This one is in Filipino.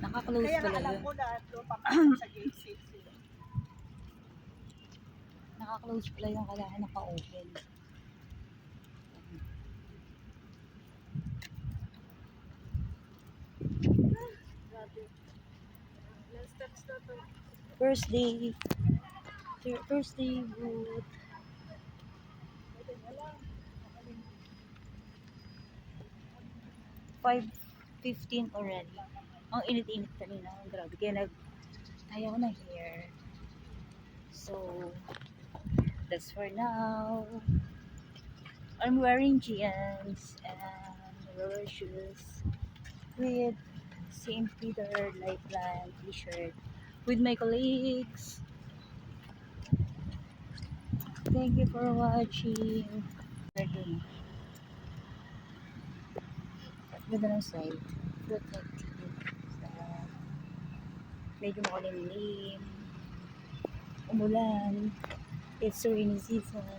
Naka-close Kaya pala alam yun. ko na papasok sa gate 6 sila. Naka-close pala yung kaya naka-open. Grabe. Last steps na to. First day. First day good. Buti na lang. 5:15 already. Ang init-init kanina. Grabe. Kaya ayaw na here. So, that's for now. I'm wearing jeans and roller shoes with St. Peter Lifeline t-shirt with my colleagues. Thank you for watching. Ganda ng side. Protected. Medyo makulimlim. Umulan. It's rainy season.